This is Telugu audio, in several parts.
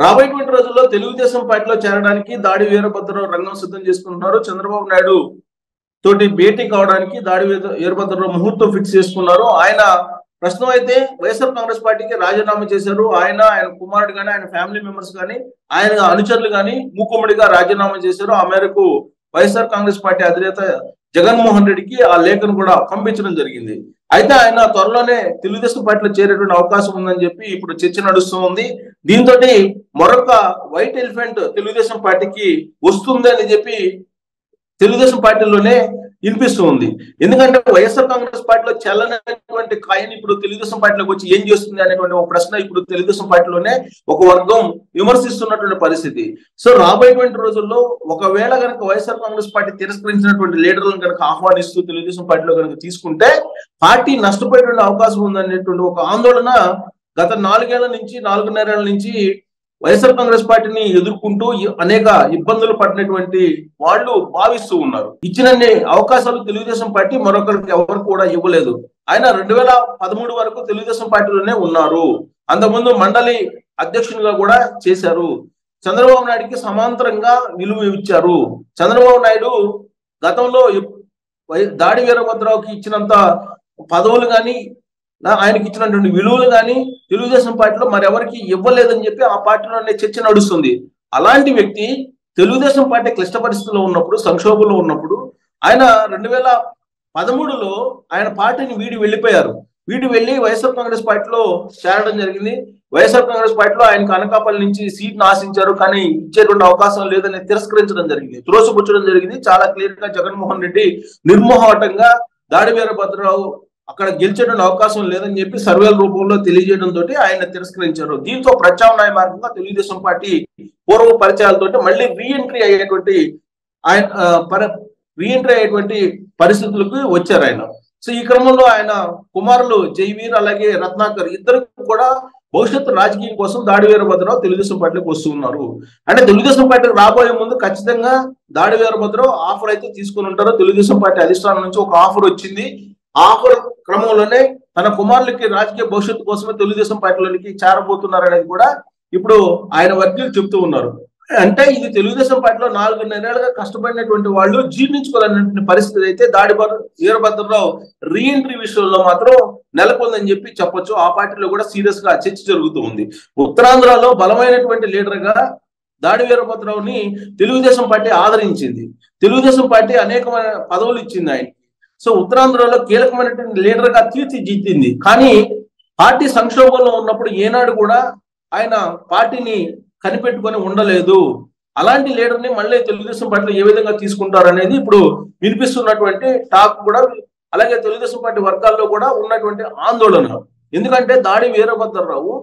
రాబోయేటువంటి రోజుల్లో తెలుగుదేశం పార్టీలో చేరడానికి దాడి వీరభద్రరావు రంగం సిద్ధం చేసుకుంటున్నారు. చంద్రబాబు నాయుడు తోటి భేటీ కావడానికి దాడి వీరభద్రరావు ముహూర్తం ఫిక్స్ చేసుకున్నారు. ఆయన ప్రస్తుతం అయితే వైఎస్ఆర్ కాంగ్రెస్ పార్టీకి రాజీనామా చేశారు. ఆయన కుమారుడు కానీ, ఆయన ఫ్యామిలీ మెంబర్స్ కానీ, ఆయన అనుచరులు కానీ మూకుమ్మడిగా రాజీనామా చేశారు. ఆ మేరకు వైఎస్ఆర్ కాంగ్రెస్ పార్టీ అధినేత జగన్మోహన్ రెడ్డికి ఆ లేఖను కూడా పంపించడం జరిగింది. అయితే ఆయన త్వరలోనే తెలుగుదేశం పార్టీలో చేరేటువంటి అవకాశం ఉందని చెప్పి ఇప్పుడు చర్చ నడుస్తూ ఉంది. దీంతో మరొక వైట్ ఎలిఫెంట్ తెలుగుదేశం పార్టీకి వస్తుంది అని చెప్పి తెలుగుదేశం పార్టీలోనే వినిపిస్తూ ఉంది. ఎందుకంటే వైఎస్ఆర్ కాంగ్రెస్ పార్టీలో చెల్లనటువంటి కాయని ఇప్పుడు తెలుగుదేశం పార్టీలోకి వచ్చి ఏం చేస్తుంది అనేటువంటి ఒక ప్రశ్న ఇప్పుడు తెలుగుదేశం పార్టీలోనే ఒక వర్గం విమర్శిస్తున్నటువంటి పరిస్థితి. సో రాబోయేటువంటి రోజుల్లో ఒకవేళ కనుక వైఎస్ఆర్ కాంగ్రెస్ పార్టీ తిరస్కరించినటువంటి లీడర్లను కనుక ఆహ్వానిస్తూ తెలుగుదేశం పార్టీలో కనుక తీసుకుంటే పార్టీ నష్టపోయేటువంటి అవకాశం ఉందనేటువంటి ఒక ఆందోళన గత 4.5 ఏళ్ల నుంచి వైఎస్ఆర్ కాంగ్రెస్ పార్టీని ఎదుర్కొంటూ అనేక ఇబ్బందులు పడినటువంటి వాళ్ళు భావిస్తూ ఉన్నారు. ఇచ్చినన్ని అవకాశాలు తెలుగుదేశం పార్టీ మరొకరికి ఎవరు కూడా ఇవ్వలేదు. ఆయన 2013 వరకు తెలుగుదేశం పార్టీలోనే ఉన్నారు. అంతకుముందు మండలి అధ్యక్షునిగా కూడా చేశారు. చంద్రబాబు నాయుడికి సమాంతరంగా విలువ ఇచ్చారు. చంద్రబాబు నాయుడు గతంలో దాడి వీరభద్రరావుకి ఇచ్చినంత పదవులు కానీ, ఆయనకి ఇచ్చినటువంటి విలువలు కానీ తెలుగుదేశం పార్టీలో మరెవరికి ఇవ్వలేదని చెప్పి ఆ పార్టీలోనే చర్చ నడుస్తుంది. అలాంటి వ్యక్తి తెలుగుదేశం పార్టీ క్లిష్ట పరిస్థితుల్లో ఉన్నప్పుడు, సంక్షోభంలో ఉన్నప్పుడు ఆయన 2013లో ఆయన పార్టీని వెళ్ళిపోయారు. వెళ్ళి వైఎస్ఆర్ కాంగ్రెస్ పార్టీలో చేరడం జరిగింది. వైఎస్ఆర్ కాంగ్రెస్ పార్టీలో ఆయనకు అనకాపల్లి నుంచి సీట్ను ఆశించారు, కానీ ఇచ్చేటువంటి అవకాశం లేదని తిరస్కరించడం జరిగింది, త్రోసిపుచ్చడం జరిగింది. చాలా క్లియర్ గా జగన్మోహన్ రెడ్డి నిర్మోహమాటంగా దాడి వీరభద్రరావు అక్కడ గెలిచేటువంటి అవకాశం లేదని చెప్పి సర్వేల రూపంలో తెలియజేయడంతో ఆయన తిరస్కరించారు. దీంతో ప్రత్యామ్నాయ మార్గంగా తెలుగుదేశం పార్టీ పూర్వ పరిచయాలతో మళ్ళీ రీఎంట్రీ అయ్యేటువంటి పరిస్థితులకు వచ్చారు ఆయన. సో ఈ క్రమంలో ఆయన కుమారులు జైవీర్ అలాగే రత్నాకర్ ఇద్దరు కూడా భవిష్యత్తు రాజకీయం కోసం దాడి వీరభద్రరావు తెలుగుదేశం పార్టీలోకి వస్తూ ఉన్నారు. అంటే తెలుగుదేశం పార్టీకి రాబోయే ముందు ఖచ్చితంగా దాడి వీరభద్రరావు ఆఫర్ అయితే తీసుకుని ఉంటారు. తెలుగుదేశం పార్టీ అధిష్టానం నుంచి ఒక ఆఫర్ వచ్చింది. ఆఫర్ క్రమంలోనే తన కుమారులకి రాజకీయ భవిష్యత్తు కోసమే తెలుగుదేశం పార్టీలోనికి చేరబోతున్నారు అనేది కూడా ఇప్పుడు ఆయన వర్గీయులు చెబుతూ ఉన్నారు. అంటే ఇది తెలుగుదేశం పార్టీలో 4.5 ఏళ్లుగా కష్టపడినటువంటి వాళ్ళు జీర్ణించుకోవాలనే పరిస్థితి అయితే దాడి వీరభద్రరావు రీఎంట్రీ విషయంలో మాత్రం నెలకొందని చెప్పి చెప్పొచ్చు. ఆ పార్టీలో కూడా సీరియస్ గా చర్చ జరుగుతూ ఉంది. ఉత్తరాంధ్రలో బలమైనటువంటి లీడర్ గా దాడి వీరభద్రరావుని తెలుగుదేశం పార్టీ ఆదరించింది. తెలుగుదేశం పార్టీ అనేకమైన పదవులు ఇచ్చింది ఆయన. సో ఉత్తరాంధ్రలో కీలకమైనటువంటి లీడర్ గా తీర్చిదిద్దింది. కానీ పార్టీ సంక్షోభంలో ఉన్నప్పుడు ఏనాడు కూడా ఆయన పార్టీని కనిపెట్టుకొని ఉండలేదు. అలాంటి లీడర్ ని మళ్ళీ తెలుగుదేశం పార్టీలో ఏ విధంగా తీసుకుంటారు అనేది ఇప్పుడు వినిపిస్తున్నటువంటి టాక్ కూడా, అలాగే తెలుగుదేశం పార్టీ వర్గాల్లో కూడా ఉన్నటువంటి ఆందోళన. ఎందుకంటే దాడి వీరభద్రరావు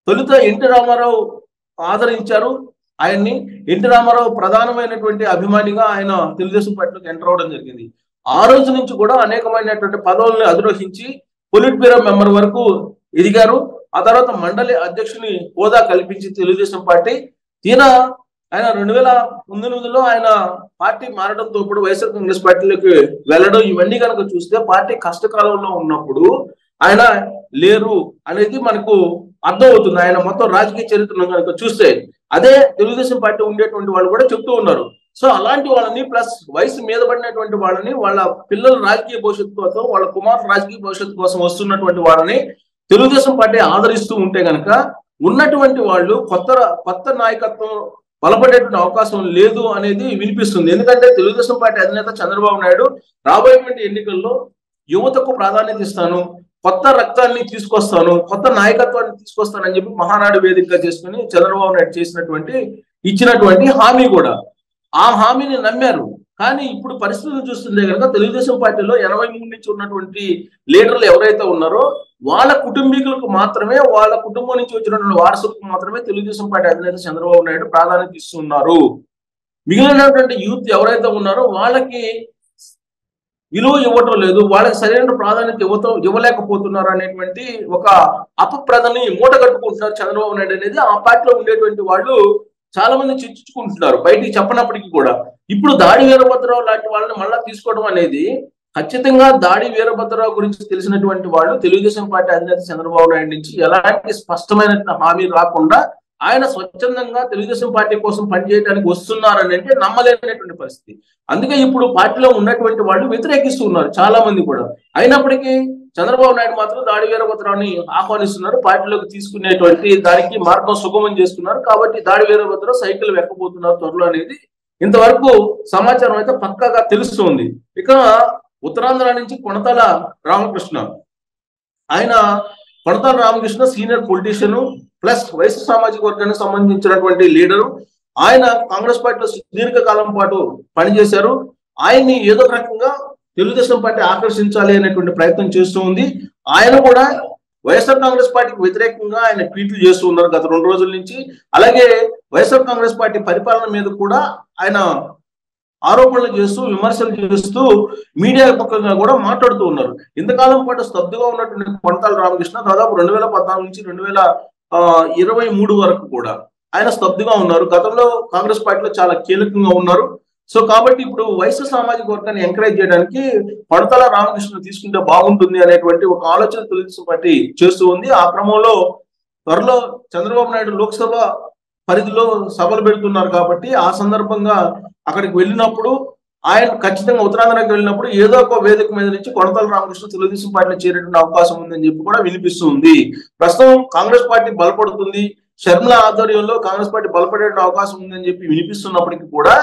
తొలుత ఎన్టీ రామారావు ఆదరించారు ఆయన్ని. ఎన్టీ రామారావు ప్రధానమైనటువంటి అభిమానిగా ఆయన తెలుగుదేశం పార్టీలోకి ఎంటర్ అవడం జరిగింది. ఆ రోజు నుంచి కూడా అనేకమైనటువంటి పదవులను అధిరోహించి పొలిట్ బ్యూరో మెంబర్ వరకు ఎదిగారు. ఆ తర్వాత మండలి అధ్యక్షుని హోదా కల్పించి తెలుగుదేశం పార్టీ ఆయన 2019లో ఆయన పార్టీ మారడంతో ఇప్పుడు వైఎస్ఆర్ కాంగ్రెస్ పార్టీలోకి వెళ్ళడం, ఇవన్నీ కనుక చూస్తే పార్టీ కష్టకాలంలో ఉన్నప్పుడు ఆయన లేరు అనేది మనకు అర్థమవుతుంది. ఆయన మొత్తం రాజకీయ చరిత్రను కనుక చూస్తే అదే తెలుగుదేశం పార్టీ ఉండేటువంటి వాళ్ళు కూడా చెప్తూ ఉన్నారు. సో అలాంటి వాళ్ళని ప్లస్ వయసు మీద పడినటువంటి వాళ్ళని, వాళ్ళ పిల్లల రాజకీయ భవిష్యత్తు కోసం, వాళ్ళ కుమారుల రాజకీయ భవిష్యత్తు కోసం వస్తున్నటువంటి వాళ్ళని తెలుగుదేశం పార్టీ ఆదరిస్తూ ఉంటే గనక ఉన్నటువంటి వాళ్ళు కొత్త నాయకత్వం బలపడేటువంటి అవకాశం లేదు అనేది వినిపిస్తుంది. ఎందుకంటే తెలుగుదేశం పార్టీ అధినేత చంద్రబాబు నాయుడు రాబోయేటువంటి ఎన్నికల్లో యువతకు ప్రాధాన్యత ఇస్తాను, కొత్త రక్తాన్ని తీసుకొస్తాను, కొత్త నాయకత్వాన్ని తీసుకొస్తానని చెప్పి మహానాడు వేదికగా చేసుకుని చంద్రబాబు నాయుడు ఇచ్చినటువంటి హామీ కూడా, ఆ హామీని నమ్మారు. కానీ ఇప్పుడు పరిస్థితులు చూస్తుంటే కనుక తెలుగుదేశం పార్టీలో 83 నుంచి ఉన్నటువంటి లీడర్లు ఎవరైతే ఉన్నారో వాళ్ళ కుటుంబీకులకు మాత్రమే, వాళ్ళ కుటుంబం నుంచి వచ్చినటువంటి వారసులకు మాత్రమే తెలుగుదేశం పార్టీ అధినేత చంద్రబాబు నాయుడు ప్రాధాన్యత ఇస్తున్నారు. మిగిలినటువంటి యూత్ ఎవరైతే ఉన్నారో వాళ్ళకి విలువ ఇవ్వటం లేదు, వాళ్ళకి సరైన ప్రాధాన్యత ఇవ్వలేకపోతున్నారు అనేటువంటి ఒక అపప్రదని మూట కట్టుకుంటున్నారు చంద్రబాబు నాయుడు అనేది ఆ పార్టీలో ఉండేటువంటి వాళ్ళు చాలా మంది చర్చించుకుంటున్నారు, బయటికి చెప్పనప్పటికీ కూడా. ఇప్పుడు దాడి వీరభద్రరావు లాంటి వాళ్ళని మళ్ళా తీసుకోవడం అనేది ఖచ్చితంగా దాడి వీరభద్రరావు గురించి తెలిసినటువంటి వాళ్ళు తెలుగుదేశం పార్టీ అధినేత చంద్రబాబు నాయుడు నుంచి ఎలాంటి స్పష్టమైన హామీ రాకుండా ఆయన స్వచ్ఛందంగా తెలుగుదేశం పార్టీ కోసం పనిచేయడానికి వస్తున్నారని అంటే నమ్మలేనటువంటి పరిస్థితి. అందుకే ఇప్పుడు పార్టీలో ఉన్నటువంటి వాళ్ళు వ్యతిరేకిస్తూ ఉన్నారు చాలా మంది కూడా. అయినప్పటికీ చంద్రబాబు నాయుడు మాత్రం దాడి వీరభద్రాన్ని ఆహ్వానిస్తున్నారు, పార్టీలోకి తీసుకునేటువంటి దానికి మార్గం సుగమం చేస్తున్నారు. కాబట్టి దాడి వీరభద్రం సైకిల్ వెక్కబోతున్నారు త్వరలో అనేది ఇంతవరకు సమాచారం అయితే పక్కాగా తెలుస్తుంది. ఇక ఉత్తరాంధ్ర నుంచి కొనతాల రామకృష్ణ, ఆయన Konathala Ramakrishna senior politician plus వైశ్య సామాజిక వర్గానికి సంబంధించినటువంటి లీడరు. ఆయన కాంగ్రెస్ పార్టీలో సుదీర్ఘకాలం పాటు పనిచేశారు. ఆయన్ని ఏదో రకంగా తెలుగుదేశం పార్టీ ఆకర్షించాలి అనేటువంటి ప్రయత్నం చేస్తూ ఉంది. ఆయన కూడా వైఎస్ఆర్ కాంగ్రెస్ పార్టీకి వ్యతిరేకంగా ఆయన ట్వీట్లు చేస్తూ ఉన్నారు గత 2 రోజుల నుంచి. అలాగే వైఎస్ఆర్ కాంగ్రెస్ పార్టీ పరిపాలన మీద కూడా ఆయన ఆరోపణలు చేస్తూ విమర్శలు చేస్తూ మీడియా పక్షంగా కూడా మాట్లాడుతూ ఉన్నారు. ఇంతకాలం పాటు స్తబ్దుగా ఉన్నటువంటి కొనతాల రామకృష్ణ దాదాపు 2014 నుంచి 2023 వరకు కూడా ఆయన స్తబ్దుగా ఉన్నారు. గతంలో కాంగ్రెస్ పార్టీలో చాలా కీలకంగా ఉన్నారు. సో కాబట్టి ఇప్పుడు వైశ్య సామాజిక వర్గాన్ని ఎంకరేజ్ చేయడానికి కొనతాల రామకృష్ణ తీసుకుంటే బాగుంటుంది అనేటువంటి ఒక ఆలోచన తెలుగుదేశం పార్టీ చేస్తూ ఉంది. ఆ క్రమంలో త్వరలో చంద్రబాబు నాయుడు లోక్సభ పరిధిలో సభలు పెడుతున్నారు కాబట్టి ఆ సందర్భంగా అక్కడికి వెళ్ళినప్పుడు ఆయన ఖచ్చితంగా ఉత్తరాంధ్రకి వెళ్ళినప్పుడు ఏదో ఒక వేదిక మీద నుంచి కొనతాల రామకృష్ణ తెలుగుదేశం పార్టీలో చేరేటువంటి అవకాశం ఉందని చెప్పి కూడా వినిపిస్తుంది. ప్రస్తుతం కాంగ్రెస్ పార్టీ బలపడుతుంది, షర్మిల ఆధ్వర్యంలో కాంగ్రెస్ పార్టీ బలపడే అవకాశం ఉందని చెప్పి వినిపిస్తున్నప్పటికీ కూడా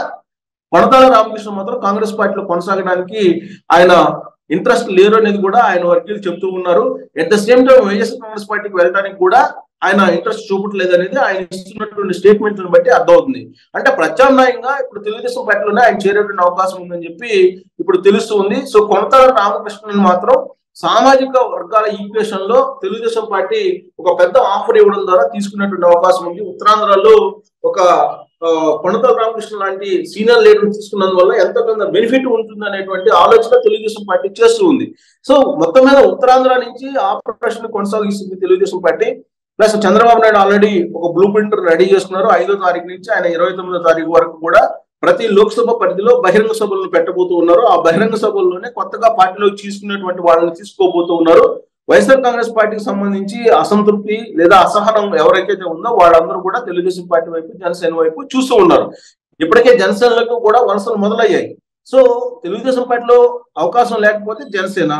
కొనతాల రామకృష్ణ మాత్రం కాంగ్రెస్ పార్టీలో కొనసాగడానికి ఆయన ఇంట్రెస్ట్ లేరు అనేది కూడా ఆయన వర్గీయులు చెప్తూ ఉన్నారు. At the same time YSR Congress పార్టీకి వెళ్ళడానికి కూడా ఆయన ఇంట్రెస్ట్ చూపట్లేదు అనేది ఆయన ఇస్తున్నటువంటి స్టేట్మెంట్లను బట్టి అర్థమవుతుంది. అంటే ప్రత్యామ్నాయంగా ఇప్పుడు తెలుగుదేశం పార్టీలోనే ఆయన చేరేటువంటి అవకాశం ఉందని చెప్పి ఇప్పుడు తెలుస్తూ ఉంది. సో కొనతాల రామకృష్ణన్ మాత్రం సామాజిక వర్గాల ఈక్వేషన్ లో తెలుగుదేశం పార్టీ ఒక పెద్ద ఆఫర్ ఇవ్వడం ద్వారా తీసుకున్నటువంటి అవకాశం ఉంది. ఉత్తరాంధ్రలో ఒక కొనతాల రామకృష్ణ లాంటి సీనియర్ లీడర్ తీసుకున్నందువల్ల ఎంతో కొంత బెనిఫిట్ ఉంటుంది అనేటువంటి ఆలోచన తెలుగుదేశం పార్టీ చేస్తూ ఉంది. సో మొత్తం మీద ఉత్తరాంధ్ర నుంచి ఆపరేషన్ కొనసాగిస్తుంది Telugu Desam party. Plus Chandrababu Naidu already ఒక బ్లూ ప్రింట్ రెడీ చేసుకున్నారు. 5వ తారీఖు నుంచి ఆయన 29వ తారీఖు వరకు కూడా ప్రతి లోక్సభ పరిధిలో బహిరంగ సభలను పెట్టబోతూ ఉన్నారు. ఆ బహిరంగ సభల్లోనే కొత్తగా పార్టీలోకి తీసుకునేటువంటి వాళ్ళని తీసుకోబోతూ ఉన్నారు. వైఎస్ఆర్ కాంగ్రెస్ పార్టీకి సంబంధించి అసంతృప్తి లేదా అసహనం ఎవరికైతే ఉందో వాళ్ళందరూ కూడా తెలుగుదేశం పార్టీ వైపు, జనసేన వైపు చూస్తూ ఉన్నారు. ఇప్పటికే జనసేనలకు కూడా వలసలు మొదలయ్యాయి. సో తెలుగుదేశం పార్టీలో అవకాశం లేకపోతే జనసేన,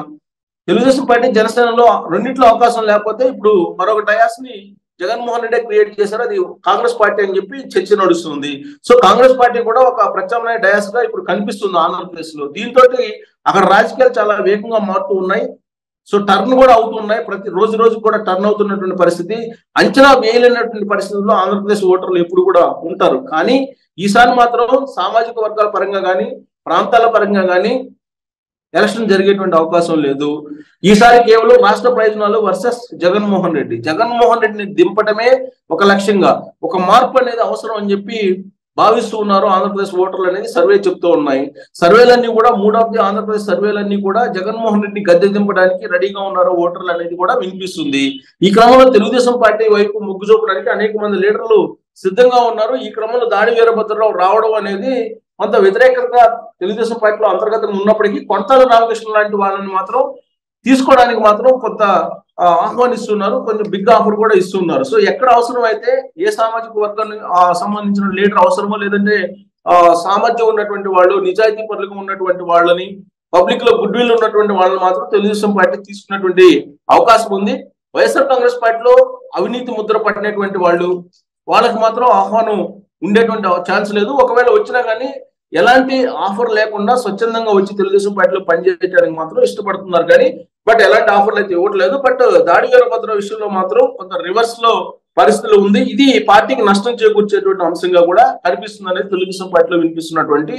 తెలుగుదేశం పార్టీ జనసేనలో రెండింటిలో అవకాశం లేకపోతే ఇప్పుడు మరొక డయాస్ ని జగన్మోహన్ రెడ్డి క్రియేట్ చేశారు, అది కాంగ్రెస్ పార్టీ అని చెప్పి చర్చ నడుస్తుంది. సో కాంగ్రెస్ పార్టీ కూడా ఒక ప్రత్యామ్నాయ డయాస్ గా ఇప్పుడు కనిపిస్తుంది ఆంధ్రప్రదేశ్ లో. దీంతో అక్కడ రాజకీయాలు చాలా వేగంగా మారుతూ ఉన్నాయి. సో టర్న్ కూడా అవుతున్నాయి, ప్రతి రోజు కూడా టర్న్ అవుతున్నటువంటి పరిస్థితి. అంచనా వేయలేనటువంటి పరిస్థితుల్లో ఆంధ్రప్రదేశ్ ఓటర్లు ఎప్పుడు కూడా ఉంటారు. కానీ ఈసారి మాత్రం సామాజిక వర్గాల పరంగా కానీ ప్రాంతాల పరంగా కానీ ఎలక్షన్ జరిగేటువంటి అవకాశం లేదు. ఈసారి కేవలం రాష్ట్ర ప్రయోజనాలు వర్సెస్ జగన్మోహన్ రెడ్డిని దింపటమే ఒక లక్ష్యంగా, ఒక మార్పు అనేది అవసరం అని చెప్పి భావిస్తూ ఉన్నారు ఆంధ్రప్రదేశ్ ఓటర్లు అనేది సర్వే చెప్తూ ఉన్నాయి. సర్వేలన్నీ కూడా 3 ఆఫ్ ది ఆంధ్రప్రదేశ్ సర్వేలన్నీ కూడా జగన్మోహన్ రెడ్డిని గద్దె దింపడానికి రెడీగా ఉన్నారు ఓటర్లు అనేది కూడా వినిపిస్తుంది. ఈ క్రమంలో తెలుగుదేశం పార్టీ వైపు మొగ్గు చూపడానికి అనేక మంది లీడర్లు సిద్ధంగా ఉన్నారు. ఈ క్రమంలో దాడి వీరభద్రరావు రావడం అనేది కొంత వ్యతిరేకంగా తెలుగుదేశం పార్టీలో అంతర్గతంగా ఉన్నప్పటికీ కొనతాల రామకృష్ణ లాంటి వాళ్ళని మాత్రం తీసుకోవడానికి మాత్రం కొంత ఆహ్వానిస్తున్నారు, కొంచెం బిగ్ ఆఫర్ కూడా ఇస్తున్నారు. సో ఎక్కడ అవసరం అయితే ఏ సామాజిక వర్గానికి సంబంధించిన లీడర్ అవసరమో, లేదంటే సామర్థ్యం ఉన్నటువంటి వాళ్ళు, నిజాయితీ పరులుగా ఉన్నటువంటి వాళ్ళని, పబ్లిక్ లో గుడ్ విల్ ఉన్నటువంటి వాళ్ళని మాత్రం తెలుగుదేశం పార్టీ తీసుకున్నటువంటి అవకాశం ఉంది. వైఎస్ఆర్ కాంగ్రెస్ పార్టీలో అవినీతి ముద్ర పట్టినటువంటి వాళ్ళకి మాత్రం ఆహ్వానం ఉండేటువంటి ఛాన్స్ లేదు. ఒకవేళ వచ్చినా కానీ ఎలాంటి ఆఫర్ లేకుండా స్వచ్ఛందంగా వచ్చి తెలుగుదేశం పార్టీలో పనిచేయడానికి మాత్రం ఇష్టపడుతున్నారు. కానీ బట్ ఎలాంటి ఆఫర్లు అయితే ఇవ్వట్లేదు. బట్ దాడి వీరభద్ర విషయంలో మాత్రం కొంత రివర్స్ లో పరిస్థితులు ఉంది. ఇది పార్టీకి నష్టం చేకూర్చేటువంటి అంశంగా కూడా కనిపిస్తుంది అనేది తెలుగుదేశం పార్టీలో వినిపిస్తున్నటువంటి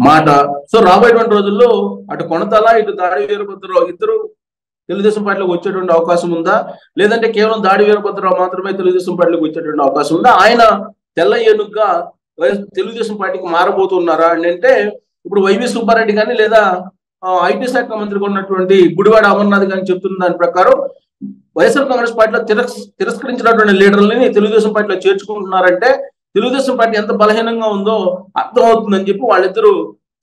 మాట. సో రాబోయేటువంటి రోజుల్లో అటు కొనతాల, ఇటు దాడి వీరభద్రరావు ఇద్దరు తెలుగుదేశం పార్టీలోకి వచ్చేటువంటి అవకాశం ఉందా, లేదంటే కేవలం దాడి వీరభద్రరావు మాత్రమే తెలుగుదేశం పార్టీలోకి వచ్చేటువంటి అవకాశం ఉందా, ఆయన తెల్ల ఏనుగ్గా తెలుగుదేశం పార్టీకి మారబోతున్నారా అంటే ఇప్పుడు వైవి సుబ్బారెడ్డి కానీ లేదా ఐటీ శాఖ మంత్రిగా ఉన్నటువంటి గుడివాడ అమర్నాథ్ కానీ చెప్తున్న దాని ప్రకారం వైఎస్ఆర్ కాంగ్రెస్ పార్టీలో తిరస్కరించినటువంటి లీడర్లని తెలుగుదేశం పార్టీలో చేర్చుకుంటున్నారంటే తెలుగుదేశం పార్టీ ఎంత బలహీనంగా ఉందో అర్థమవుతుందని చెప్పి వాళ్ళిద్దరూ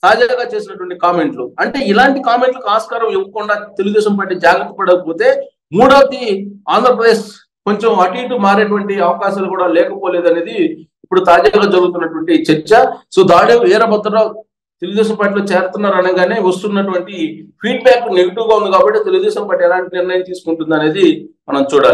తాజాగా చేసినటువంటి కామెంట్లు. అంటే ఇలాంటి కామెంట్లకు ఆస్కారం ఇవ్వకుండా తెలుగుదేశం పార్టీ జాగ్రత్త పడకపోతే 3వది ఆంధ్రప్రదేశ్ కొంచెం అటు ఇటు మారేటువంటి అవకాశాలు కూడా లేకపోలేదు అనేది ఇప్పుడు తాజాగా జరుగుతున్నటువంటి చర్చ. సో దాడి వీరభద్రరావు తెలుగుదేశం పార్టీలో చేరుతున్నారు అనగానే వస్తున్నటువంటి ఫీడ్బ్యాక్ నెగిటివ్ గా ఉంది కాబట్టి తెలుగుదేశం పార్టీ ఎలాంటి నిర్ణయం తీసుకుంటుంది అనేది మనం చూడాలి.